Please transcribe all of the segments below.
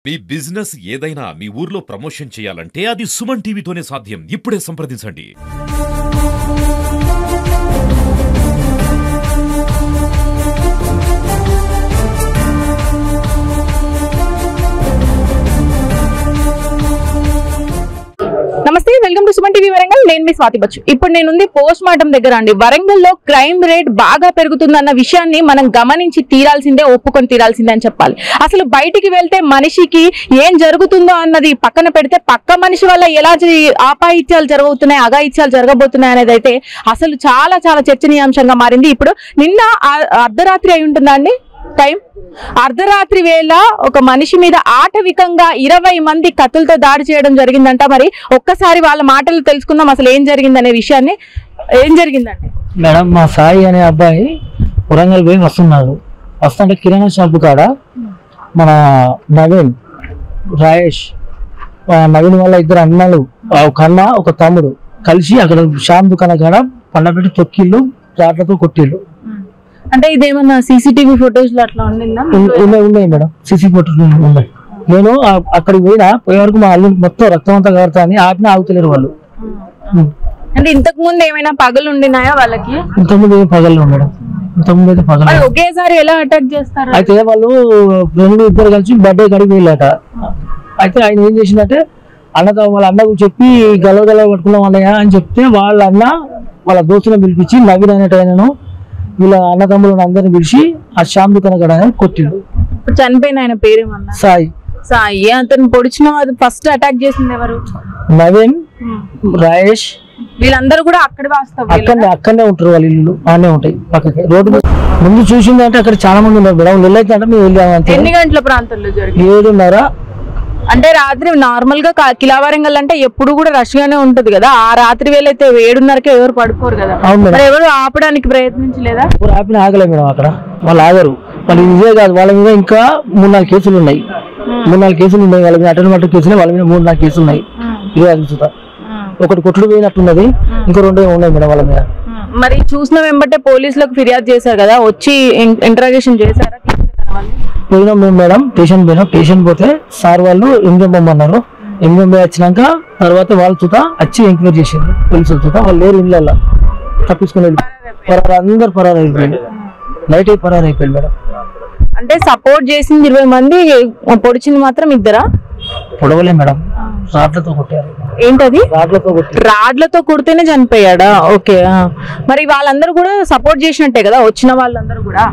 మీ business ఏదైనా మీ ఊర్లో promotion చేయాలంటే అది సుమన్ టీవీతోనే సాధ్యం. ఇప్పుడే సంప్రదించండి. నమస్తే, welcome to Suman TV Warangal. నేను మీ స్వాతి బచ్చు. ఇప్పుడు నేనుంది పోస్ట్ మార్టం దగ్గర అండి. వరంగల్ లో క్రైమ్ రేట్ బాగా పెరుగుతుందన్న విషయాన్ని మనం గమనించి తీరాల్సిందే, ఒప్పుకొని తీరాల్సిందే అని చెప్పాలి. అసలు బయటికి వెళ్తే మనిషికి ఏం జరుగుతుందో అన్నది పక్కన పెడితే పక్క మనిషి వల్ల ఎలా ఆపాయిత్యాలు జరగబోతున్నాయి, అఘాయిత్యాలు జరగబోతున్నాయి అనేది అయితే అసలు చాలా చాలా చర్చనీయాంశంగా మారింది. ఇప్పుడు నిన్న అర్ధరాత్రి అయి ఉంటుందా అండి టైం, అర్ధరాత్రి వేళ ఒక మనిషి మీద ఆటవికంగా 20 మంది కత్తులతో దాడి చేయడం జరిగిందంట. మరి ఒక్కసారి వాళ్ళ మాటలు తెలుసుకుందాం, అసలు ఏం జరిగిందనే విషయాన్ని. ఏం జరిగిందండి మేడం? మా సాయి అనే అబ్బాయి వరంగల్ పోయి వస్తుంటే కిరాణా షాపు కాడ మన నవీన్, రాయేష్, నవీన్ వాళ్ళ ఇద్దరు అన్నలు, ఒక అన్న ఒక తమ్ముడు కలిసి అక్కడ షాప్ దుకాణం కాడ పండబెట్టి తొక్కిళ్ళు, రాట్లతో కొట్టిళ్ళు. అంటే ఇదేమన్నా సీసీటీవీ ఫోటోస్ లో అట్లా ఉండిందా? ఉన్నాయి మేడం, సీసీ ఫోటోస్ ఉన్నాయి. నేను అక్కడికి పోయే వరకు మా అల్లు మొత్తం రక్తం అంతా కారుతా అని ఆపిన ఆగుతలేరు వాళ్ళు. అంటే ఇంతకు ముందు ఏమైనా పగలు ఉండినాయా వాళ్ళకి? ఇంతకుముందు ఏం పగలు మేడం, ఇంతకుముందు అయితే పగలు. ఒకేసారి ఎలా అటాక్ చేస్తారు? అయితే వాళ్ళు రెండు ఇద్దరు కలిసి బర్త్డే కడిగి వెళ్ళాట. అయితే ఆయన ఏం చేసిందంటే వాళ్ళ అన్నకు చెప్పి గలవ పట్టుకున్నాం అన్నయ్య అని చెప్తే వాళ్ళ అన్న వాళ్ళ దోస్తులను పిలిపించి నవీన్ అనేటైనను వీళ్ళ అన్నదమ్ములను అందరిని పిలిచి ఆ షాప్ దుకాణం కాడ కొట్టిండు. చనిపోయిన ఆయన పేరేమన్నా? సాయి. సాయి అతను పొడిచిన ఫస్ట్ అటాక్ చేసింది ఎవరు? నవీన్, రాయేష్. వీళ్ళందరూ కూడా అక్కడనే ఉంటారు, వాళ్ళ ఇల్లు ఆనే ఉంటాయి పక్కకి. రోడ్డు ముందు చూసింది అంటే అక్కడ చాలా మంది ఉన్నారు మేడం. నిల్లైతే అంటే మేము వెళ్ళాము. ఎన్ని గంటల ప్రాంతంలో జరిగింది? 7:30. అంటే రాత్రి నార్మల్ గా కిలావరంగల్ అంటే ఎప్పుడు కూడా రష్ గానే ఉంటది కదా. ఆ రాత్రి వేళ అయితే 7:30కే ఎవరు పడుకోరు కదా. ఎవరు ఆపడానికి ప్రయత్నించలేదా? ఆపిన ఆగలే మేడం, అక్కడ వాళ్ళు ఆగరు. వాళ్ళు ఇదే కాదు, వాళ్ళ మీద ఇంకా 3-4 కేసులు ఉన్నాయి. 3-4 కేసులు ఉన్నాయి వాళ్ళ మీద. అటెండ్ మట్టు కేసులు వాళ్ళ మీద 3-4 కేసులు ఉన్నాయి. ఇదే అదుచుతా ఒకటి కొట్టుడు పోయినట్టున్నది, ఇంకో 2 ఉన్నాయి మేడం వాళ్ళ మీద. మరి చూసిన వెంబటే పోలీసులకు ఫిర్యాదు చేశారు కదా, వచ్చి ఇంటరాగేషన్ చేశారా? పోయినాం మేము మేడం, స్టేషన్ పోయినాం. స్టేషన్ పోతే సార్ వాళ్ళు ఎంఎంబన్నారు. ఎంఎంఏ వచ్చినాక తర్వాత వాళ్ళు చూతా వచ్చి ఎంక్వైరీ చేసారు పోలీసులు. చూతా వాళ్ళు లేరు, ఇళ్ళల్లో తప్పించుకుని అందరు పరారు అయిపోయింది. నైట్ పరారు అయిపోయింది మేడం. అంటే సపోర్ట్ చేసింది 20 మంది, పొడిచింది మాత్రం ఇద్దరా? పొడవలే మేడం, రాడ్లతో కొట్టారు. ఏంటది? రాడ్లతో కొడితేనే చనిపోయాడా? ఓకే. మరి వాళ్ళందరూ కూడా సపోర్ట్ చేసినట్టే కదా వచ్చిన వాళ్ళందరూ కూడా?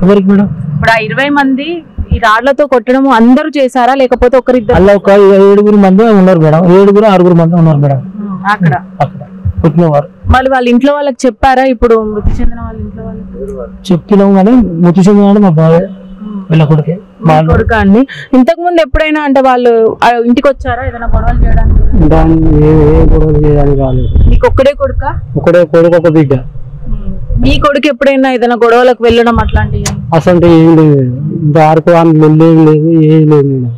ఎవరికి మేడం? ఇప్పుడు 20 మంది ఈ రాడ్లతో కొట్టడం అందరూ చేశారా, లేకపోతే ఒకరిద్దరు? అలా ఒక 7 మంది ఉన్నారు మేడం. 7-6 మంది ఉన్నారు మేడం అక్కడ కొట్టినవారు. మళ్ళీ వాళ్ళ ఇంట్లో వాళ్ళకి చెప్పారా? ఇప్పుడు మృతి చెందిన వాళ్ళ ఇంట్లో వాళ్ళకి చెప్తున్నాం కానీ మృతి చెందిన మా బావ వీళ్ళ కొడుకే. కొడుక అండి. ఇంతకు ముందు ఎప్పుడైనా అంటే వాళ్ళు ఇంటికి వచ్చారా ఏదైనా గొడవలు చేయడానికి? గొడవలు చేయడానికి రాలేదు. మీకు ఒక్కడే కొడుక? ఒకడే కొడుకు, ఒక బిడ్డ. మీ కొడుకు ఎప్పుడైనా ఏదైనా గొడవలకు వెళ్ళడం అట్లాంటివి? అసలు ఏం లేదు, దారికి లేదు, ఏం లేదు మేడం.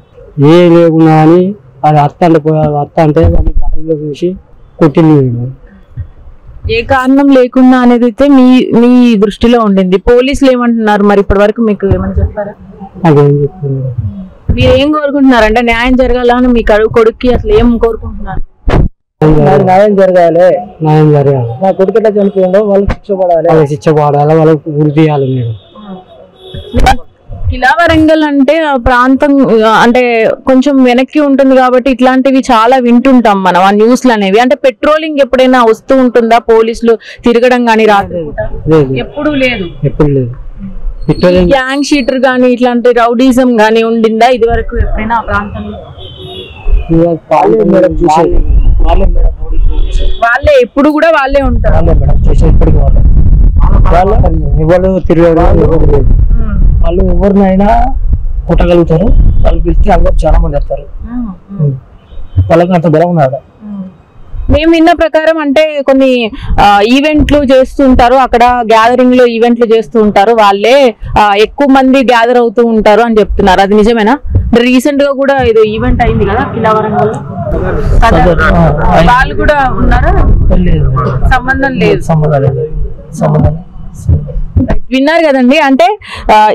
ఏ లేకున్నా అని అది అత్త అంటే వాడిని దారిలో చూసి కొట్టింది. ఏ కారణం లేకుండా అనేది అయితే మీ దృష్టిలో ఉండింది. పోలీసులు ఏమంటున్నారు మరి ఇప్పటి వరకు మీకు ఏమని చెప్పారా? అదేం చెప్తున్నారు. మీరు ఏం కోరుకుంటున్నారు? అంటే న్యాయం జరగాలని మీ కొడుక్కి అసలు ఏం కోరుకుంటున్నారు? న్యాయం జరగాలి, న్యాయం జరగాలి. నా కొడుకు ఎట్లా చనిపోయిందో వాళ్ళకి శిక్ష పడాలి, వాళ్ళకి గురి తీయాలి. మీరు కిలావరంగల్ అంటే ప్రాంతం అంటే కొంచెం వెనక్కి ఉంటుంది కాబట్టి ఇట్లాంటివి చాలా వింటుంటాం మనం ఆ న్యూస్లు అనేవి. అంటే పెట్రోలింగ్ ఎప్పుడైనా వస్తూ ఉంటుందా? పోలీసులు తిరగడం కానీ రాత్రి ఎప్పుడు లేదు? ఎప్పుడు లేదు. గ్యాంగ్ షీటర్ గానీ ఇట్లాంటి రౌడీజం గానీ ఉండిందా ఇది వరకు ఎప్పుడైనా ఆ ప్రాంతంలో? వాళ్ళే ఎప్పుడు కూడా వాళ్ళే ఉంటారు. ఎవరు తిరగడు, వాళ్ళు ఎవరినైనా కొట్టగలుగుతారు. వాళ్ళు పిలిస్తే అందరు చాలా మంది వస్తారు. వాళ్ళకి అంత బలం ఉన్నాడు. మేము విన్న ప్రకారం అంటే కొన్ని ఈవెంట్లు చేస్తుంటారు, అక్కడ గ్యాదరింగ్ లో ఈవెంట్లు చేస్తూ ఉంటారు, వాళ్ళే ఎక్కువ మంది గ్యాదర్ అవుతూ ఉంటారు అని చెప్తున్నారు. అది నిజమేనా? రీసెంట్ గా కూడా ఇది ఈవెంట్ అయింది కదా కిలావరంగల్, వాళ్ళు కూడా ఉన్నారా? సంబంధం లేదు. విన్నారు కదండి. అంటే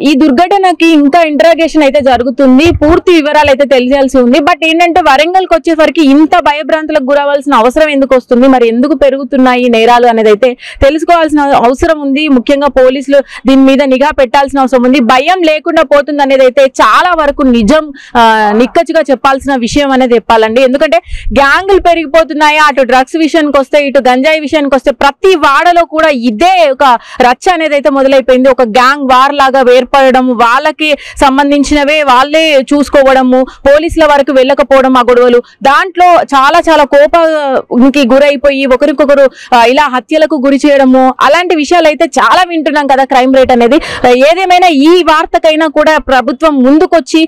ఈ దుర్ఘటనకి ఇంకా ఇంటరాగేషన్ అయితే జరుగుతుంది, పూర్తి వివరాలు అయితే తెలియాల్సి ఉంది. బట్ ఏంటంటే వరంగల్కి వచ్చేసరికి ఇంత భయభ్రాంతులకు గురవలసిన అవసరం ఎందుకు వస్తుంది, మరి ఎందుకు పెరుగుతున్నాయి నేరాలు అనేది అయితే తెలుసుకోవాల్సిన అవసరం ఉంది. ముఖ్యంగా పోలీసులు దీని మీద నిఘా పెట్టాల్సిన అవసరం ఉంది. భయం లేకుండా పోతుంది అనేది అయితే చాలా వరకు నిజం, నిక్కచ్చిగా చెప్పాల్సిన విషయం అనేది చెప్పాలండి. ఎందుకంటే గ్యాంగులు పెరిగిపోతున్నాయి, అటు డ్రగ్స్ విషయానికి వస్తే ఇటు గంజాయి విషయానికి వస్తే ప్రతి వాడలో కూడా ఇదే ఒక రచ్చ అనేది అయితే మొదలైపోయింది. ఒక గ్యాంగ్ వార్ లాగా ఏర్పడడం, వాళ్ళకి సంబంధించినవే వాళ్ళే చూసుకోవడము, పోలీసుల వరకు వెళ్ళకపోవడం ఆ గొడవలు, దాంట్లో చాలా చాలా కోపానికి గురైపోయి ఒకరికొకరు ఇలా హత్యలకు గురి చేయడము, అలాంటి విషయాలు అయితే చాలా వింటున్నాం కదా క్రైమ్ రేట్ అనేది. ఏదేమైనా ఈ వార్తకైనా కూడా ప్రభుత్వం ముందుకొచ్చి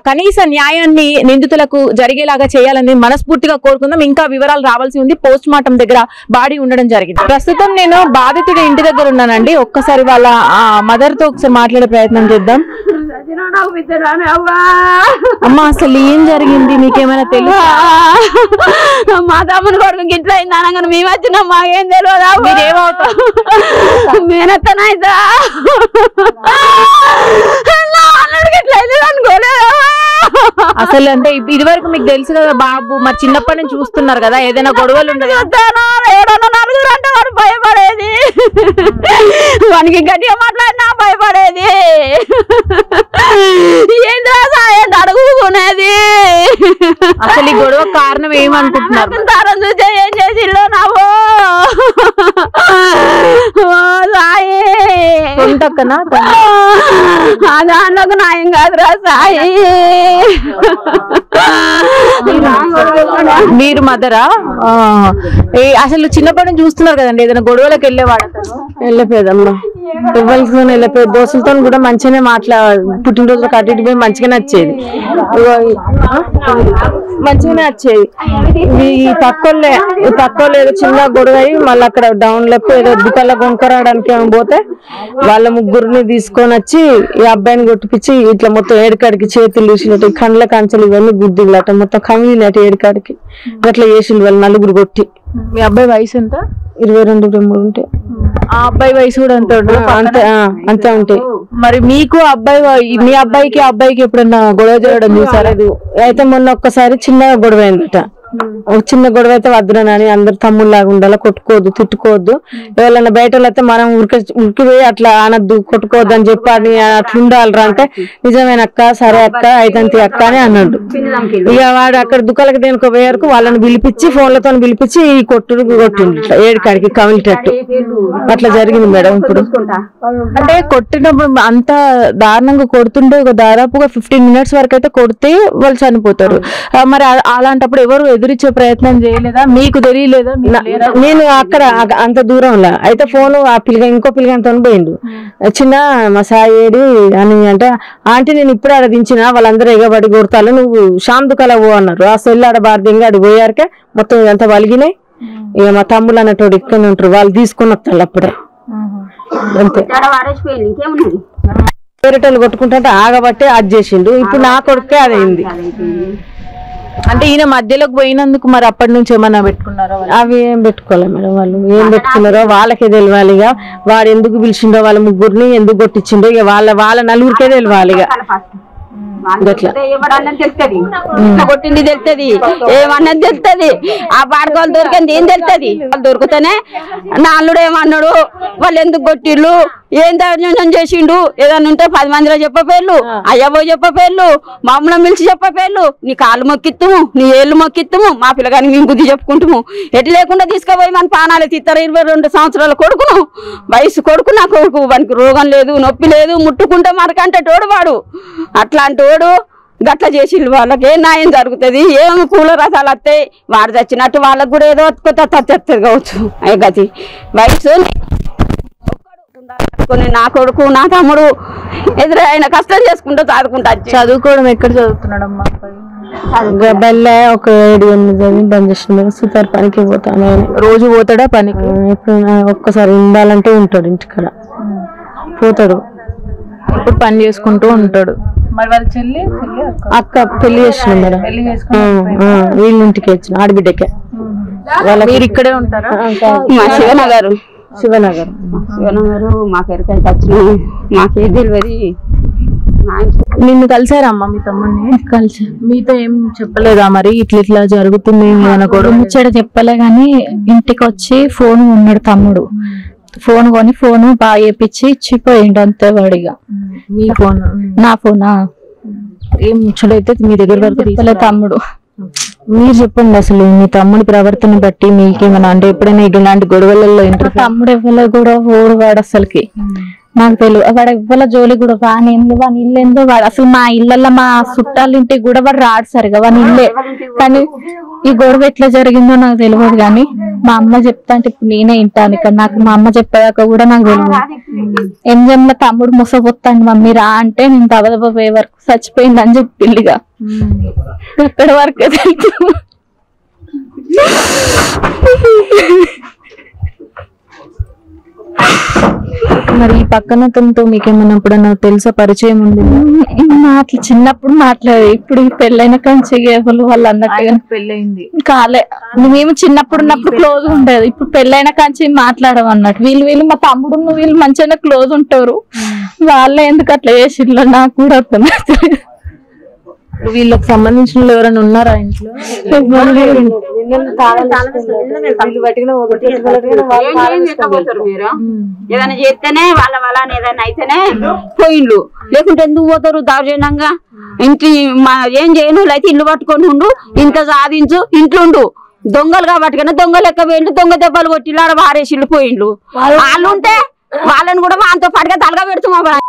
కనీస న్యాయాన్ని నిందితులకు జరిగేలాగా చేయాలని మనస్ఫూర్తిగా కోరుకుందాం. ఇంకా వివరాలు రావాల్సి ఉంది. పోస్ట్ మార్టం దగ్గర బాడీ ఉండడం జరిగింది. ప్రస్తుతం నేను బాధితుడి ఇంటి దగ్గర ఉన్నానండి. ఒక్కసారి వాళ్ళ మదర్ తో ఒకసారి మాట్లాడే ప్రయత్నం చేద్దాం. అమ్మ, అసలు ఏం జరిగింది, మీకేమైనా తెలుసా? మా తమ్ముని కొడుకు గిట్ల అయింది అనగానే మేము వచ్చినాం, మాకేం తెలియదా? మీరేమవుతారు? మేనత్తనైతా గిట్ల అయింది అనుకోలేదు. అసలు అంటే ఇదివరకు మీకు తెలుసు కదా బాబు, మరి చిన్నప్పటి నుంచి చూస్తున్నారు కదా, ఏదైనా గొడవలు ఉండదు. ఎవడన్నా నలుగురు అంటే వాడు భయపడేది, వానికి గట్టిగా మాట్లాడినా భయపడేది, ఏంటి అడుగుకునేది. అసలు ఈ గొడవ కారణం ఏమనుకుంటున్నారు? తరం చూసే ఏం చేసిల్లో నావు సాయి కొంతకనా దాంట్లోకి న్యాయం కాదురా సాయి. మీరు మదరా? అసలు చిన్నప్పటి నుంచి చూస్తున్నారు కదండి, ఏదైనా గొడవలకు వెళ్ళేవాడు? వెళ్ళిపోయేదమ్మా, ఎవరికి వెళ్ళిపోయేది. దోస్తులతో కూడా మంచిగానే పుట్టినరోజులకు అటు ఇటు పోయి మంచిగానే వచ్చేది, మంచిగానే వచ్చేది. ఈ తక్కువ ఏదో చిన్న గొడవ అయ్యి మళ్ళీ అక్కడ డౌన్ లెప్ ఏదో దుకాణంలో కొనుక్కరావడానికి ఏమో పోతే వాళ్ళ ముగ్గురిని తీసుకొని వచ్చి ఈ అబ్బాయిని కొట్టిపించి ఇట్లా మొత్తం ఏడుకాడికి చేతులు తీసినట్టు, కండ్ల కంచెలు ఇవన్నీ గుద్దిలు అట్ట మొత్తం కమిలినట్టు ఏడుకాడికి అట్లా చేసిండు వాళ్ళు నలుగురు కొట్టి. మీ అబ్బాయి వయసు ఎంత? 22-23 ఉంటాయి. ఆ అబ్బాయి వయసు కూడా అంతే ఉంటాయి. మరి మీకు మీ అబ్బాయికి అబ్బాయికి ఎప్పుడన్నా గొడవ చేయడం చూసారా? అయితే మొన్న ఒక్కసారి చిన్నగా గొడవ అయిందట. ఒక చిన్న గొడవ అయితే వద్దురని అందరు తమ్ముళ్ళలాగా ఉండాలి, కొట్టుకోవద్దు తిట్టుకోవద్దు, ఎవరైనా బయట అయితే మనం ఉరికిపోయి అట్లా అనద్దు కొట్టుకోవద్దు అని చెప్పి అట్లా ఉండాలరా అంటే నిజమైన అక్క, సరే అక్క, అయితంతి అక్క అని అన్నాడు. ఇక వాడు అక్కడ దుకాణాలకు దేనికో పోయేరకు వాళ్ళని పిలిపించి ఫోన్లతో పిలిపించి ఈ కొట్టిండు ఇట్లా ఏడుకాడికి కమిలిటట్టు అట్లా జరిగింది మేడం. ఇప్పుడు అంటే కొట్టినప్పుడు అంత దారుణంగా కొడుతుంటే దాదాపుగా 15 minutes వరకు అయితే కొడితే వాళ్ళు చనిపోతారు. మరి అలాంటప్పుడు ఎవరు ఎదురిచ్చే ప్రయత్నం చేయలేదా? మీకు తెలియలేదా? నేను అక్కడ అంత దూరంలో అయితే ఫోన్ ఆ ఇంకో పిల్లగానితో పోయిండు. చిన్న మా సాయి ఏడి అని అంటే, ఆంటీ నేను ఇప్పుడు ఆడ దించిన వాళ్ళందరూ ఎగబడి కొడతాను, నువ్వు షామ్ దుకాణం పో అన్నారు. ఆ సెల్ ఆడ బార్దింగా అడి పోయారకే మొత్తం ఇదంతా వలిగినాయి. ఇక మా తమ్ముళ్ళు అన్నట్టు ఇక్కడ ఉంటారు, వాళ్ళు తీసుకుని వస్తారు అప్పుడే. అంతే, వేరేటోళ్ళు కొట్టుకుంటే ఆగబట్టే అది చేసిండు. ఇప్పుడు నా కొడుకే అదైంది. అంటే ఈయన మధ్యలోకి పోయినందుకు మరి అప్పటి నుంచి ఏమన్నా పెట్టుకున్నారో? అవి ఏం పెట్టుకోలే మేడం, వాళ్ళు ఏం పెట్టుకున్నారో వాళ్ళకే తెలియాలి. ఇక వాడు ఎందుకు పిలిచిండో, వాళ్ళ ముగ్గురిని ఎందుకు కొట్టించిండో ఇక వాళ్ళ నలుగురికే తెలియాలి. ఇక కొట్టింది తెలుస్తుంది, ఏమన్నది తెలుస్తుంది, ఆ పాడుకోవాలి దొరికింది ఏం తెలుస్తుంది. వాళ్ళు దొరికితేనే నా అల్లుడు ఏమన్నాడు, వాళ్ళు ఎందుకు కొట్టిళ్ళు, ఏం దౌర్జన్యం చేసిండు, ఏదన్నా ఉంటే 10 మందిలో చెప్పపేళ్ళు, అయ్యబో చెప్పపేళ్ళు, మామూలు పిలిచి చెప్పపేళ్ళు, నీ కాళ్ళు మొక్కిత్తుము, నీ ఏళ్ళు మొక్కిత్తుము, మా పిల్లగాని మేము బుద్ధి చెప్పుకుంటాము. ఎటు లేకుండా తీసుకుపోయి మన పానాలు తిత్తారు. 22 సంవత్సరాల కొడుకును, వయసు కొడుకు, నా కొడుకు, వానికి రోగం లేదు, నొప్పి లేదు, ముట్టుకుంటే మనకంటే తోడు వాడు. అట్లాంటి వాడు గట్ల చేసి వాళ్ళకి ఏ న్యాయం జరుగుతుంది? ఏమి పూల రసాలు వస్తాయి, వాడు చచ్చినట్టు వాళ్ళకు కూడా ఏదో కొత్త కావచ్చు. గతి వయసు నా కొడుకు, నా తమ్ముడు ఎదురైన కష్టం చేసుకుంటూ చదువుకుంటా. చదువుకోవడం ఎక్కడ చదువుతున్నాడమ్మా? బెల్ల ఒక 7-8 బంద్ చేసిన సుతారు పనికి పోతాను. రోజు పోతాడా పనికి? ఎప్పుడైనా ఒక్కసారి ఉండాలంటే ఉంటాడు, ఇంటికాడ పోతాడు, ఇప్పుడు పని చేసుకుంటూ ఉంటాడు. మరి వాళ్ళ చెల్లి అక్క పెళ్లి చేసిన మేడం, వీళ్ళ ఇంటికి వచ్చిన ఆడబిడ్డకే. మీరు ఇక్కడే ఉంటారా? మా శివనగర్ శివనగర్ మాకు ఎక్కడికైతే వచ్చినాయి మాకే తెలియదు. నిన్ను కలిసారమ్మా మీ తమ్ముడిని? కలిసి మీతో ఏం చెప్పలేదా మరి ఇట్లా జరుగుతుంది గొడవ? ముచ్చట చెప్పలే గాని ఇంటికి వచ్చి ఫోన్ ఉన్నాడు తమ్ముడు, ఫోన్ కొని ఫోన్ బాగా చేపించి ఇచ్చిపోయిండు అంతే వాడిగా. మీ ఫోన్? నా ఫోనా? ఏం ముచ్చటైతే మీ దగ్గర వరకు చెప్పలే తమ్ముడు. మీరు చెప్పండి అసలు మీ తమ్ముడి ప్రవర్తన బట్టి మీకేమన్నా అంటే ఎప్పుడైనా ఇలాంటి గొడవలలో తమ్ముడు ఎవ్వలో కూడా ఓడు వాడు అసలుకి నాకు తెలియదు. వాడు ఎవ్వల జోలి కూడా వాని ఏం వాని ఇల్లు ఏందో వాడు అసలు మా ఇళ్ళల్లో మా చుట్టాల ఇంటికి కూడా వాడు రాడు సరిగా వాని ఇల్లే. కానీ ఈ గొడవ ఎట్లా జరిగిందో నాకు తెలియదు కానీ మా అమ్మ చెప్తా అంటే ఇప్పుడు నేనే వింటాను ఇక్కడ. నాకు మా అమ్మ చెప్పేదాకా కూడా నాకు తెలియదు. ఎంజంలో తమ్ముడు ముసపోతాను మమ్మీ రా అంటే నేను దబదబ పోయే వరకు చచ్చిపోయింది అని చెప్పి పిల్లిగా ఎక్కడి వరకే తెలుసు. మరి ఈ పక్కన తనతో మీకేమన్నా ఎప్పుడన్నా తెలుసా, పరిచయం ఉంది? మాటలు చిన్నప్పుడు మాట్లాడేది, ఇప్పుడు పెళ్ళైన కంచి వాళ్ళు అన్నట్టుగా పెళ్ళయింది కాలే. మేము చిన్నప్పుడు ఉన్నప్పుడు క్లోజ్ ఉండేది, ఇప్పుడు పెళ్ళైన కంచి మాట్లాడము అన్నట్టు. వీళ్ళు మా తమ్ముడు వీళ్ళు మంచిగా క్లోజ్ ఉంటారు. వాళ్ళే ఎందుకు అట్లా చేసిల్లో నాకు కూడా అర్థమవుతుంది. వీళ్ళకి సంబంధించిన వాళ్ళు ఎవరైనా ఉన్నారా ఇంట్లో? ఏదైనా చేస్తేనే వాళ్ళ ఏదైనా అయితేనే పోయిండ్లు, లేకుంటే ఎందుకు పోతారు దౌర్జన్యంగా? ఇంటి ఏం చేయను అయితే ఇల్లు పట్టుకొని ఉండు, ఇంత సాధించు, ఇంట్లో ఉండు. దొంగలుగా పట్టుకుని దొంగ లెక్క పోయిండు, దొంగ దెబ్బలు కొట్టి ఆడ వారేసిళ్ళు పోయిండ్లు. వాళ్ళు ఉంటే వాళ్ళని కూడా వాళ్ళతో పాటుగా తలగా పెడుతున్నాం. వాళ్ళు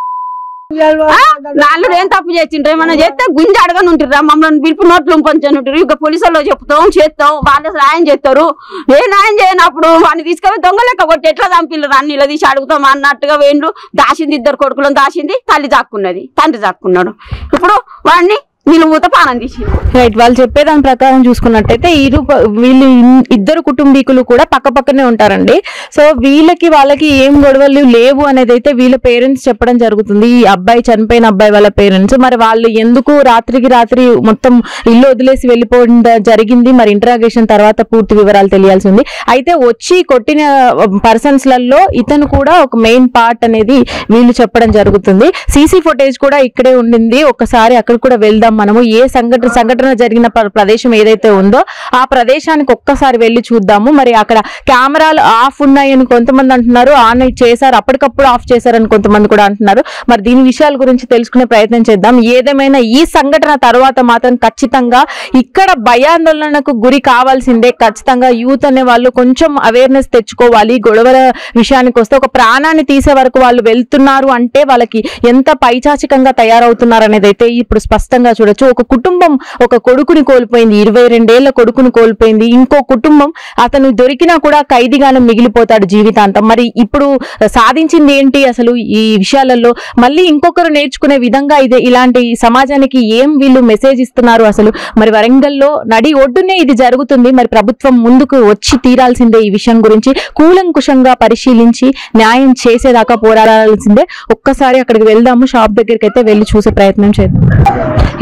ఏం తప్పు చేసిండ్రు? ఏమన్నా చేస్తే గుంజి అడగని ఉంటారు, మమ్మల్ని పిలుపు నోట్లు పంచని ఉంటారు. ఇక పోలీసుల్లో చెప్తాం చేస్తాం, వాళ్ళే న్యాయం చేస్తారు. ఏ న్యాయం చేయనప్పుడు వాడిని తీసుకొని దొంగ లెక్క కొట్టి ఎట్లా చంపిల్లు అన్ని ఇలా తీసి అడుగుతాం అన్నట్టుగా వేండ్లు. దాచింది, ఇద్దరు కొడుకులను దాచింది, తల్లి దాక్కున్నది, తండ్రి దాక్కున్నాడు. ఇప్పుడు వాడిని నిలువుత పానం తీసి రైట్. వాళ్ళు చెప్పేదాని ప్రకారం చూసుకున్నట్టయితే వీళ్ళు ఇద్దరు కుటుంబీకులు కూడా పక్క పక్కనే ఉంటారండి. సో వీళ్ళకి వాళ్ళకి ఏం గొడవలు లేవు అనేది అయితే వీళ్ళ పేరెంట్స్ చెప్పడం జరుగుతుంది. ఈ అబ్బాయి చనిపోయిన అబ్బాయి వాళ్ళ పేరెంట్స్ మరి వాళ్ళు ఎందుకు రాత్రికి రాత్రి మొత్తం ఇల్లు వదిలేసి వెళ్ళిపోవడం జరిగింది, మరి ఇంటరాగేషన్ తర్వాత పూర్తి వివరాలు తెలియాల్సి ఉంది. అయితే వచ్చి కొట్టిన పర్సన్స్ లలో ఇతను కూడా ఒక మెయిన్ పార్ట్ అనేది వీళ్ళు చెప్పడం జరుగుతుంది. సీసీ ఫుటేజ్ కూడా ఇక్కడే ఉండింది, ఒకసారి అక్కడ కూడా వెళ్దాం మనము. ఏ సంఘటన జరిగిన ప్రదేశం ఏదైతే ఉందో ఆ ప్రదేశానికి ఒక్కసారి వెళ్ళి చూద్దాము. మరి అక్కడ కెమెరాలు ఆఫ్ ఉన్నాయని కొంతమంది అంటున్నారు, ఆన్ చేశారు, అప్పటికప్పుడు ఆఫ్ చేశారని కొంతమంది కూడా అంటున్నారు. మరి దీని విషయాల గురించి తెలుసుకునే ప్రయత్నం చేద్దాం. ఏదేమైనా ఈ సంఘటన తర్వాత మాత్రం ఖచ్చితంగా ఇక్కడ భయాందోళనకు గురి కావాల్సిందే. ఖచ్చితంగా యూత్ అనే వాళ్ళు కొంచెం అవేర్నెస్ తెచ్చుకోవాలి. గొడవల విషయానికి వస్తే ఒక ప్రాణాన్ని తీసే వరకు వాళ్ళు వెళ్తున్నారు అంటే వాళ్ళకి ఎంత పైచాచికంగా తయారవుతున్నారు అనేది అయితే ఇప్పుడు స్పష్టంగా చూడొచ్చు. ఒక కుటుంబం ఒక కొడుకుని కోల్పోయింది, 22 ఏళ్ల కొడుకుని కోల్పోయింది. ఇంకో కుటుంబం అతను దొరికినా కూడా ఖైదీగానే మిగిలిపోతాడు జీవితాంతం. మరి ఇప్పుడు సాధించింది ఏంటి అసలు ఈ విషయాలలో? మళ్ళీ ఇంకొకరు నేర్చుకునే విధంగా ఇలాంటి సమాజానికి ఏం వీళ్ళు మెసేజ్ ఇస్తున్నారు అసలు? మరి వరంగల్లో నడి ఒడ్డునే ఇది జరుగుతుంది. మరి ప్రభుత్వం ముందుకు వచ్చి తీరాల్సిందే. ఈ విషయం గురించి కూలంకుషంగా పరిశీలించి న్యాయం చేసేదాకా పోరాడాల్సిందే. ఒక్కసారి అక్కడికి వెళ్దాము, షాప్ దగ్గరికి అయితే వెళ్ళి చూసే ప్రయత్నం చేద్దాం.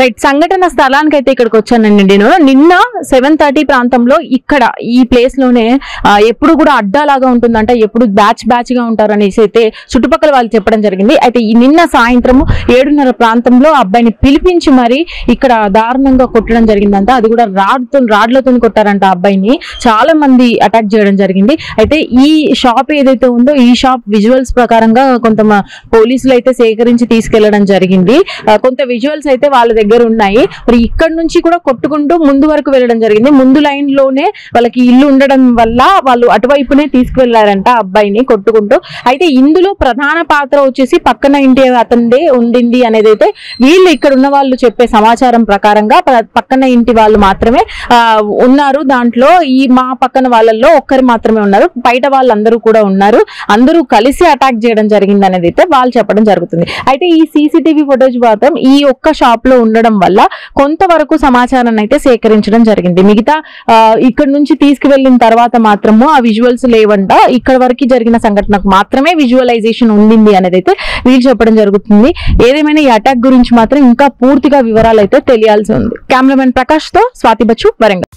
రైట్. సంఘటన స్థలానికి అయితే ఇక్కడికి వచ్చానండి నేను. నిన్న 7:30 ప్రాంతంలో ఇక్కడ ఈ ప్లేస్ లోనే ఎప్పుడు కూడా అడ్డాలాగా ఉంటుందంట, ఎప్పుడు బ్యాచ్ గా ఉంటారు అనేసి అయితే చుట్టుపక్కల వాళ్ళు చెప్పడం జరిగింది. అయితే ఈ నిన్న సాయంత్రము 7:30 ప్రాంతంలో అబ్బాయిని పిలిపించి మరి ఇక్కడ దారుణంగా కొట్టడం జరిగిందంట. అది కూడా రాడ్లతో కొట్టారంట అబ్బాయిని. చాలా మంది అటాక్ చేయడం జరిగింది. అయితే ఈ షాప్ ఏదైతే ఉందో ఈ షాప్ విజువల్స్ ప్రకారంగా కొంత పోలీసులు అయితే సేకరించి తీసుకెళ్లడం జరిగింది. కొంత విజువల్స్ అయితే వాళ్ళ దగ్గర ఉన్నాయి. మరి ఇక్కడ నుంచి కూడా కొట్టుకుంటూ ముందు వరకు వెళ్ళడం జరిగింది. ముందు లైన్ లోనే వాళ్ళకి ఇల్లు ఉండడం వల్ల వాళ్ళు అటువైపునే తీసుకువెళ్లారంట అబ్బాయిని కొట్టుకుంటూ. అయితే ఇందులో ప్రధాన పాత్ర వచ్చేసి పక్కన ఇంటి అతనిదే ఉండింది అనేది అయితే వీళ్ళు ఇక్కడ ఉన్న వాళ్ళు చెప్పే సమాచారం ప్రకారంగా పక్కన ఇంటి వాళ్ళు మాత్రమే ఉన్నారు. దాంట్లో ఈ మా పక్కన వాళ్ళల్లో ఒక్కరు మాత్రమే ఉన్నారు, బయట వాళ్ళందరూ కూడా ఉన్నారు. అందరూ కలిసి అటాక్ చేయడం జరిగింది అనేది అయితే వాళ్ళు చెప్పడం జరుగుతుంది. అయితే ఈ సీసీటీవీ ఫుటేజ్ మాత్రం ఈ ఒక్క షాప్ లో ఉండడం వల్ల కొంతవరకు సమాచారాన్ని అయితే సేకరించడం జరిగింది. మిగతా ఇక్కడ నుంచి తీసుకువెళ్ళిన తర్వాత మాత్రము ఆ విజువల్స్ లేవంట. ఇక్కడ వరకు జరిగిన సంఘటనకు మాత్రమే విజువలైజేషన్ ఉండింది అనేది అయితే వీళ్ళు చెప్పడం జరుగుతుంది. ఏదేమైనా ఈ అటాక్ గురించి మాత్రం ఇంకా పూర్తిగా వివరాలు అయితే తెలియాల్సి ఉంది. కెమెరామెన్ ప్రకాష్ తో స్వాతి బచ్చు, వరంగల్.